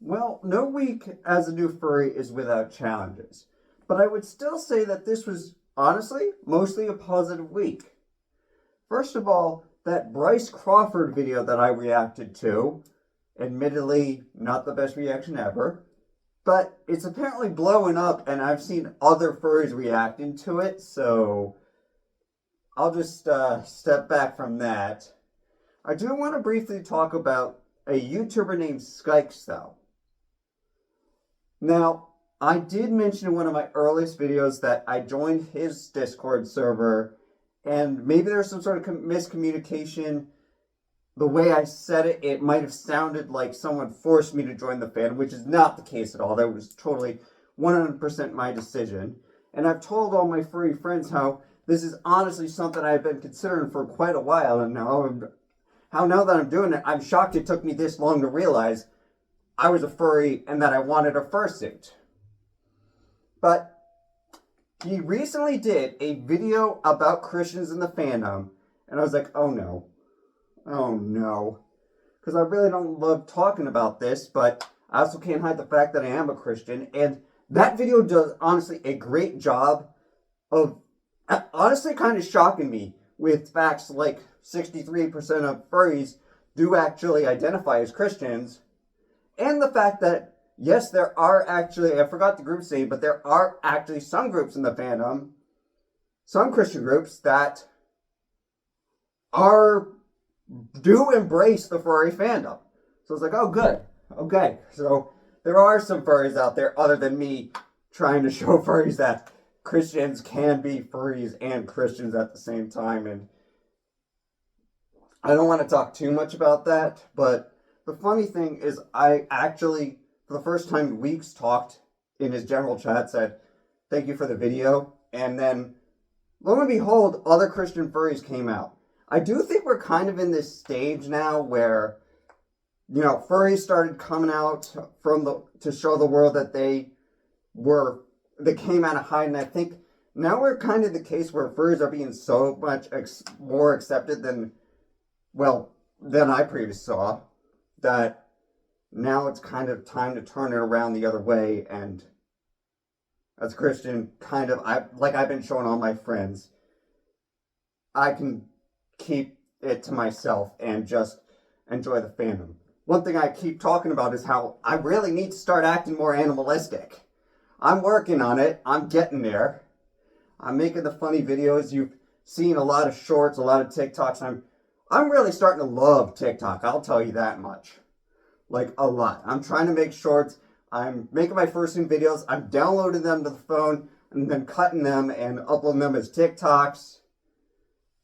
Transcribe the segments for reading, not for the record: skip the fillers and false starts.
Well, no week as a new furry is without challenges, but I would still say that this was honestly mostly a positive week. First of all, that Bryce Crawford video that I reacted to, admittedly not the best reaction ever, but it's apparently blowing up and I've seen other furries reacting to it, so I'll just step back from that. I do want to briefly talk about a YouTuber named Skykes though. Now, I did mention in one of my earliest videos that I joined his Discord server, and maybe there's some sort of miscommunication. The way I said it, it might have sounded like someone forced me to join the fandom, which is not the case at all. That was totally 100% my decision. And I've told all my furry friends how this is honestly something I've been considering for quite a while, and now that I'm doing it, I'm shocked it took me this long to realize I was a furry and that I wanted a fursuit. But he recently did a video about Christians in the fandom, and I was like, oh no. Oh no. Because I really don't love talking about this, but I also can't hide the fact that I am a Christian, and that video does, honestly, a great job of honestly kind of shocking me with facts like 63% of furries do actually identify as Christians, and the fact that, yes, there are actually, I forgot the group's name, but there are actually some groups in the fandom, some Christian groups that do embrace the furry fandom. So it's like, oh, good. Okay. So there are some furries out there other than me trying to show furries that Christians can be furries and Christians at the same time. And I don't want to talk too much about that, but the funny thing is I actually, for the first time in weeks, talked in his general chat, said, thank you for the video. And then, lo and behold, other Christian furries came out. I do think we're kind of in this stage now where, furries started coming out to show the world that they came out of hiding. I think now we're kind of the case where furries are being so much more accepted than I previously saw, that now it's kind of time to turn it around the other way. And as a Christian, I've been showing all my friends, I can keep it to myself and just enjoy the fandom. One thing I keep talking about is how I really need to start acting more animalistic. I'm working on it. I'm getting there. I'm making the funny videos. You've seen a lot of shorts, a lot of TikToks. I'm really starting to love TikTok. I'll tell you that much. Like, a lot. I'm trying to make shorts. I'm making my fursuit videos. I'm downloading them to the phone and then cutting them and uploading them as TikToks.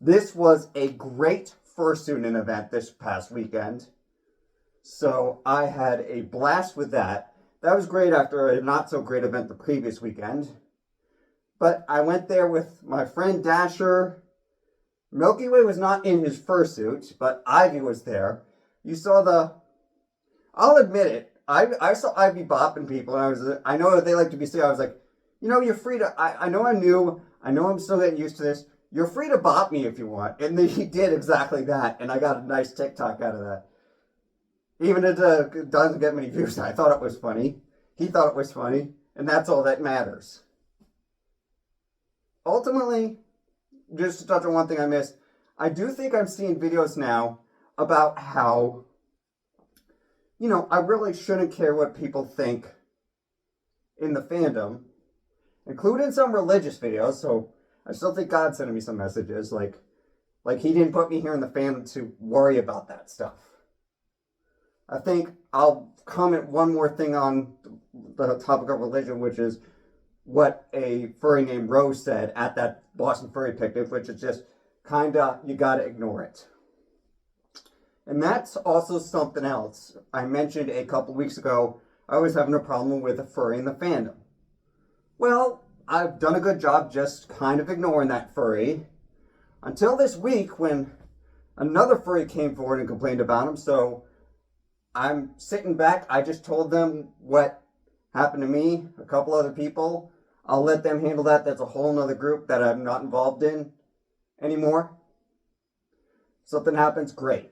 This was a great fursuiting event this past weekend. So I had a blast with that. That was great after a not so great event the previous weekend. But I went there with my friend Dasher. Milky Way was not in his fursuit, but Ivy was there. I'll admit it, I saw Ivy bopping people, and I know they like to be safe. I was like, you're free to, I know I'm new, I know I'm still getting used to this. You're free to bop me if you want. And then he did exactly that, and I got a nice TikTok out of that. Even if it doesn't get many views, I thought it was funny. He thought it was funny, and that's all that matters. Ultimately, just to touch on one thing I missed, I do think I'm seeing videos now about how, I really shouldn't care what people think in the fandom, including some religious videos. So I still think God's sending me some messages, like he didn't put me here in the fandom to worry about that stuff. I think I'll comment one more thing on the topic of religion, which is what a furry named Rose said at that Boston Furry Picnic, which is just you gotta ignore it. And that's also something else. I mentioned a couple weeks ago, I was having a problem with a furry in the fandom. Well, I've done a good job just kind of ignoring that furry until this week when another furry came forward and complained about him. So I'm sitting back. I just told them what happened to me, a couple other people. I'll let them handle that. That's a whole nother group that I'm not involved in anymore. Something happens, great.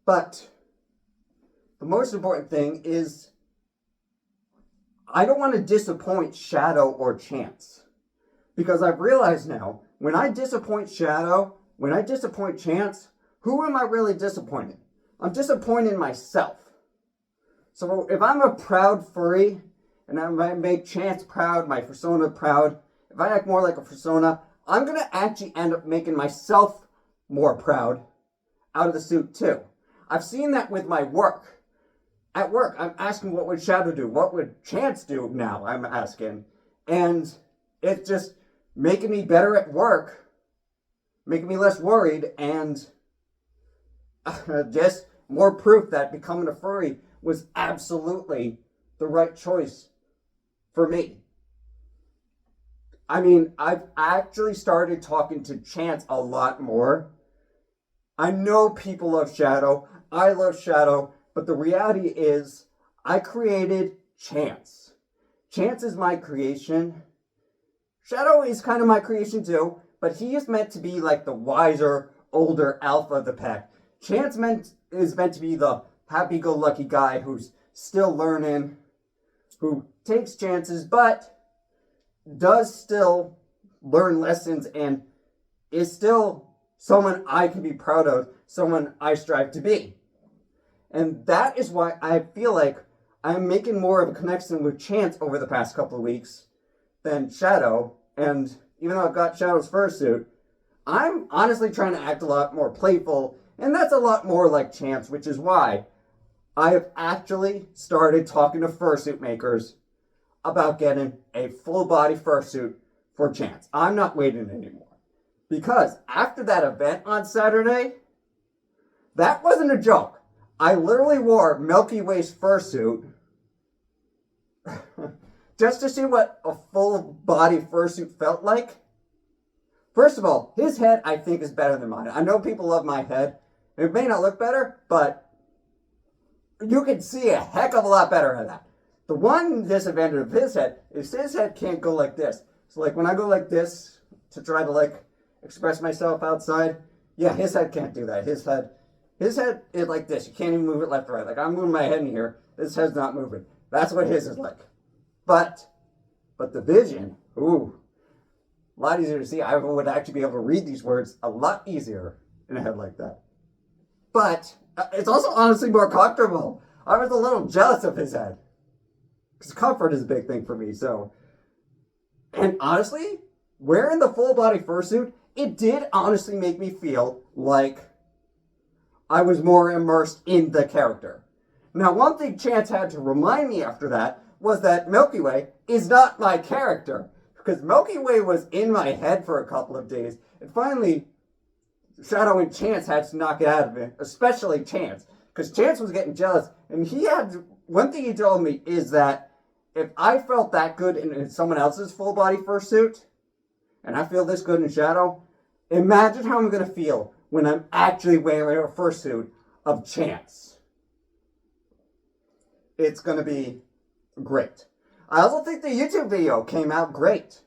But the most important thing is I don't want to disappoint Shadow or Chance. Because I've realized now, when I disappoint Shadow, when I disappoint Chance, who am I really disappointing? I'm disappointing myself. So if I'm a proud furry, and I make Chance proud, my persona proud, if I act more like a persona, I'm going to actually end up making myself more proud out of the suit too. I've seen that with my work. At work, I'm asking what would Shadow do? What would Chance do now? I'm asking. And it's just making me better at work, making me less worried, and just more proof that becoming a furry was absolutely the right choice for me. I mean, I've actually started talking to Chance a lot more. I know people love Shadow. I love Shadow. But the reality is, I created Chance. Chance is my creation. Shadow is kind of my creation too, but he is meant to be like the wiser, older alpha of the pack. Chance is meant to be the happy-go-lucky guy who's still learning, who takes chances, but does still learn lessons and is still someone I can be proud of, someone I strive to be. And that is why I feel like I'm making more of a connection with Chance over the past couple of weeks than Shadow. And even though I've got Shadow's fursuit, I'm honestly trying to act a lot more playful, and that's a lot more like Chance, which is why I have actually started talking to fursuit makers about getting a full body fursuit for Chance. I'm not waiting anymore. Because after that event on Saturday, that wasn't a joke. I literally wore Milky Way's fursuit just to see what a full body fursuit felt like. First of all, his head I think is better than mine. I know people love my head. It may not look better, but you can see a heck of a lot better at that. The one disadvantage of his head is his head can't go like this. So like when I go like this to try to like express myself outside, yeah, his head can't do that. His head is like this. You can't even move it left or right. Like I'm moving my head in here. This head's not moving. That's what his is like. But the vision, ooh, a lot easier to see. I would actually be able to read these words a lot easier in a head like that. But it's also honestly more comfortable. I was a little jealous of his head. Because comfort is a big thing for me, so. And honestly, wearing the full body fursuit, it did honestly make me feel like I was more immersed in the character. Now, one thing Chance had to remind me after that was that Milky Way is not my character. Because Milky Way was in my head for a couple of days. And finally, Shadow and Chance had to knock it out of it. Especially Chance. Because Chance was getting jealous. And one thing he told me is that if I felt that good in someone else's full body fursuit, and I feel this good in Shadow, imagine how I'm going to feel when I'm actually wearing a fursuit of Chance. It's going to be great. I also think the YouTube video came out great.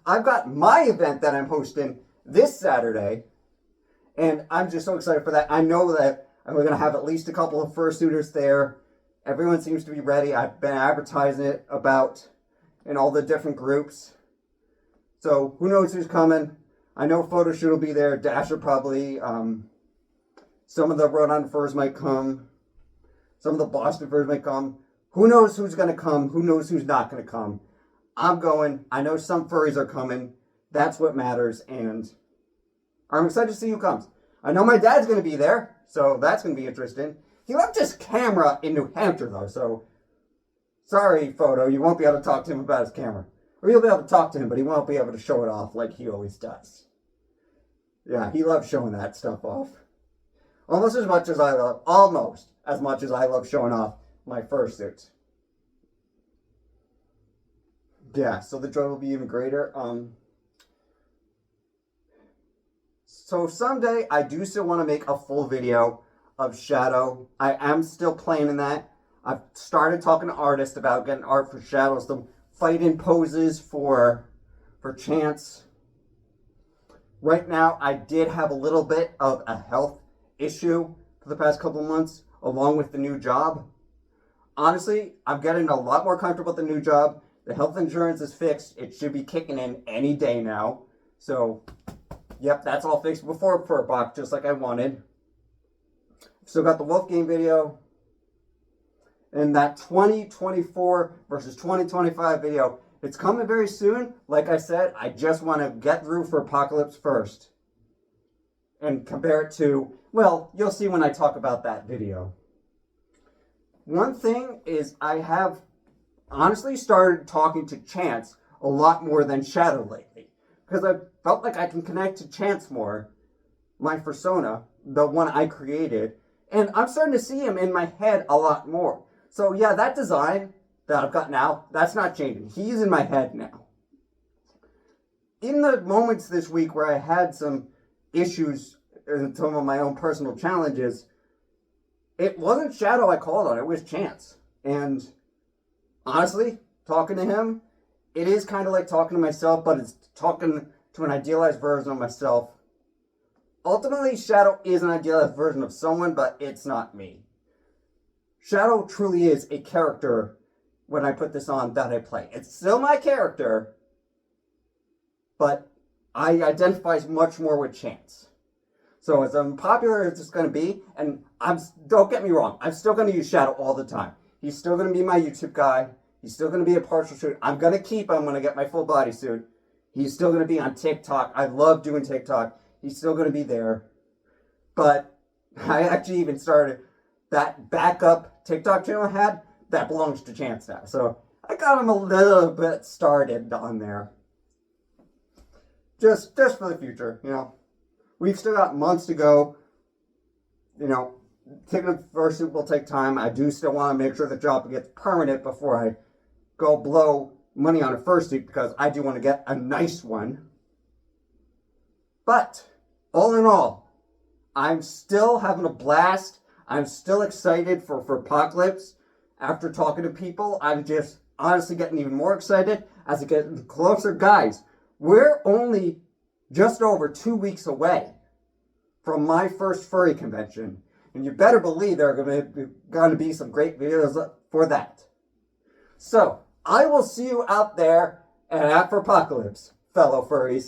I've got my event that I'm hosting this Saturday, and I'm just so excited for that. I know that I'm going to have at least a couple of fursuiters there. Everyone seems to be ready. I've been advertising it about in all the different groups. So who knows who's coming. I know Photoshoot will be there. Dasher probably. Some of the Rhode Island furs might come. Some of the Boston furs might come. Who knows who's going to come? Who knows who's not going to come? I'm going. I know some furries are coming. That's what matters. And I'm excited to see who comes. I know my dad's going to be there. So that's going to be interesting. He left his camera in New Hampshire, though. So sorry, Photo. You won't be able to talk to him about his camera. Or you'll be able to talk to him, but he won't be able to show it off like he always does. Yeah, he loves showing that stuff off. Almost as much as I love showing off my fursuit. Yeah, so the joy will be even greater. So someday I do still want to make a full video of Shadow. I am still planning that. I've started talking to artists about getting art for Shadow, some fight-in poses for Chance. Right now, I did have a little bit of a health issue for the past couple of months. along with the new job. Honestly, I'm getting a lot more comfortable with the new job. The health insurance is fixed. It should be kicking in any day now. So, yep, that's all fixed before for a box, just like I wanted. Still got the Wolf game video. And that 2024 versus 2025 video, it's coming very soon. Like I said, I just want to get through for Apocalypse first. And compare it to, well, you'll see when I talk about that video. One thing is I have honestly started talking to Chance a lot more than Shadow lately. Because I felt like I can connect to Chance more, my persona, the one I created. And I'm starting to see him in my head a lot more. So yeah, that design that I've got now, that's not changing. He's in my head now. In the moments this week where I had some issues and some of my own personal challenges, it wasn't Shadow I called on, it was Chance. And honestly, talking to him, it is kind of like talking to myself, but it's talking to an idealized version of myself. Ultimately, Shadow is an idealized version of someone, but it's not me. Shadow truly is a character when I put this on that I play. It's still my character, but I identify much more with Chance. So as unpopular as it's going to be, and don't get me wrong, I'm still going to use Shadow all the time. He's still going to be my YouTube guy. He's still going to be a partial suit. I'm going to keep him when I get my full bodysuit. He's still going to be on TikTok. I love doing TikTok. He's still going to be there. But I actually even started that backup TikTok channel I had. That belongs to Chance now. So I got him a little bit started on there. Just for the future, you know. We've still got months to go. You know, taking a fursuit will take time. I do still want to make sure the job gets permanent before I go blow money on a fursuit, because I do want to get a nice one. But all in all, I'm still having a blast. I'm still excited for Apocalypse. After talking to people, I'm just honestly getting even more excited as it gets closer. Guys, we're only just over 2 weeks away from my first furry convention. And you better believe there are going to be some great videos for that. So, I will see you out there and at Apocalypse, fellow furries.